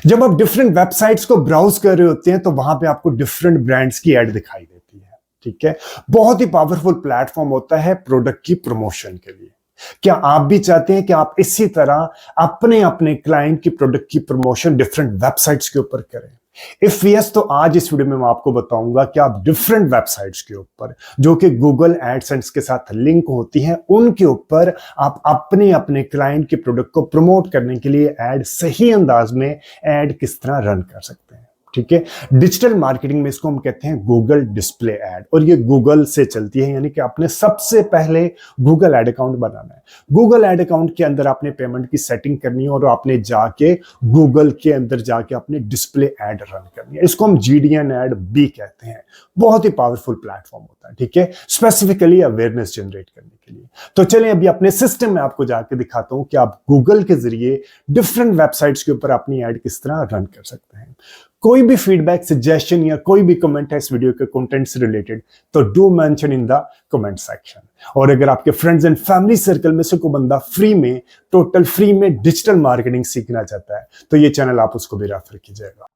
जब आप different websites को ब्राउज कर रहे होते हैं तो वहां पे आपको डिफरेंट ब्रांड्स की एड दिखाई देती है। ठीक है, बहुत ही पावरफुल प्लेटफॉर्म होता है प्रोडक्ट की प्रमोशन के लिए। क्या आप भी चाहते हैं कि आप इसी तरह अपने अपने क्लाइंट की प्रोडक्ट की प्रमोशन डिफरेंट वेबसाइट्स के ऊपर करें? इफ यस, तो आज इस वीडियो में मैं आपको बताऊंगा कि आप डिफरेंट वेबसाइट्स के ऊपर जो कि गूगल एडसेंस के साथ लिंक होती हैं उनके ऊपर आप अपने अपने क्लाइंट के प्रोडक्ट को प्रमोट करने के लिए एड सही अंदाज में एड किस तरह रन कर सकते हैं। ठीक है, डिजिटल मार्केटिंग में इसको हम कहते हैं गूगल डिस्प्ले एड, और ये गूगल से चलती है, यानी कि आपने सबसे पहले गूगल एड अकाउंट बनाना है। गूगल एड अकाउंट के अंदर आपने पेमेंट की सेटिंग करनी है और आपने जाके गूगल के अंदर जाके आपने डिस्प्ले एड रन करनी है। इसको हम जीडीएन एड भी कहते हैं। बहुत ही पावरफुल प्लेटफॉर्म होता है, ठीक है, स्पेसिफिकली अवेयरनेस जनरेट करने के लिए। तो चलें अभी अपने सिस्टम में आपको जाके दिखाता हूं कि आप गूगल के जरिए डिफरेंट वेबसाइट्स के ऊपर अपनी एड किस तरह रन कर सकते हैं। कोई भी फीडबैक, सजेशन या कोई भी कमेंट है इस वीडियो के कंटेंट से रिलेटेड तो do mention in the comment section. और अगर आपके फ्रेंड्स एंड फैमिली सर्कल में से कोई बंदा फ्री में, टोटल फ्री में डिजिटल मार्केटिंग सीखना चाहता है तो ये चैनल आप उसको भी रेफर कीजिएगा।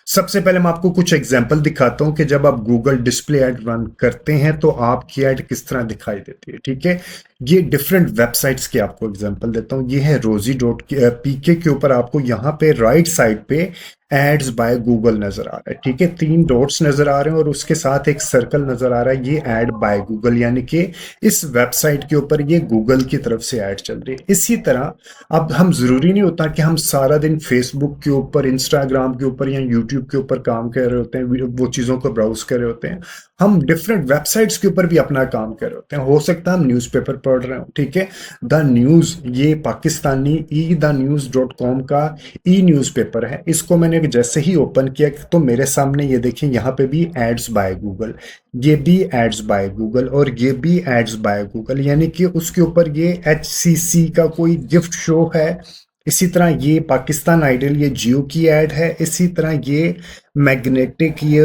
सबसे पहले मैं आपको कुछ एग्जांपल दिखाता हूं कि जब आप गूगल डिस्प्ले ऐड रन करते हैं तो आपकी ऐड किस तरह दिखाई देती है। ठीक है, ये डिफरेंट वेबसाइट्स के आपको एग्जांपल देता हूं। ये है rosie.pk के ऊपर आपको यहाँ पे राइट साइड पे एड्स बाय गूगल नजर आ रहा है। ठीक है, 3 डॉट्स नजर आ रहे हैं और उसके साथ एक सर्कल नजर आ रहा है, ये ऐड बाय गूगल, यानी कि इस वेबसाइट के ऊपर ये गूगल की तरफ से ऐड चल रही है। इसी तरह अब हम जरूरी नहीं होता कि हम सारा दिन फेसबुक के ऊपर, इंस्टाग्राम के ऊपर या यूट्यूब के ऊपर काम कर रहे होते हैं, वो चीजों को ब्राउज कर रहे होते हैं। हम डिफरेंट वेबसाइट्स के ऊपर भी अपना काम कर रहे होते हैं। हो सकता है हम न्यूज़पेपर पढ़ रहे हो। ठीक है, द न्यूज, ये पाकिस्तानी ethenews.com का ई न्यूज़पेपर है। इसको मैंने जैसे ही ओपन किया तो मेरे सामने ये देखिए यहाँ पे भी एड्स बाय गूगल, ये भी एड्स बाय गूगल और ये भी एड्स बाय गूगल, यानी कि उसके ऊपर ये HCC का कोई गिफ्ट शो है। इसी तरह ये पाकिस्तान आइडल, ये जियो की ऐड है। इसी तरह ये मैग्नेटिक, ये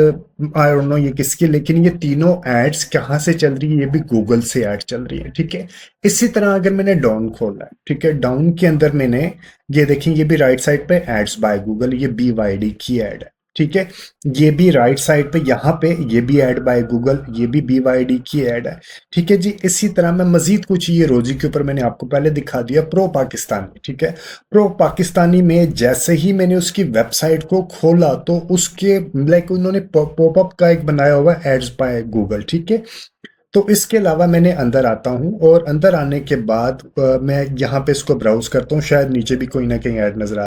आई डोंट नो ये किसकी, लेकिन ये तीनों एड्स कहाँ से चल रही है, ये भी गूगल से ऐड चल रही है। ठीक है, इसी तरह अगर मैंने डाउन खोला है, ठीक है, डाउन के अंदर मैंने ये देखें, ये भी राइट साइड पे एड्स बाय गूगल, ये BYD की ऐड है। ठीक है, ये भी राइट साइड पे, यहाँ पे ये भी ऐड बाय गूगल, ये भी BYD की ऐड है। ठीक है जी, इसी तरह मैं मजीद कुछ, ये रोजी के ऊपर मैंने आपको पहले दिखा दिया प्रो पाकिस्तानी। ठीक है, प्रो पाकिस्तानी में जैसे ही मैंने उसकी वेबसाइट को खोला तो उसके लाइक उन्होंने पॉपअप का एक बनाया हुआ एड्स बाय गूगल। ठीक है, तो इसके अलावा मैंने अंदर आता हूं और अंदर आने के बाद मैं यहाँ पे इसको ब्राउज करता हूँ, शायद नीचे भी कोई ना कहीं ऐड नजर आ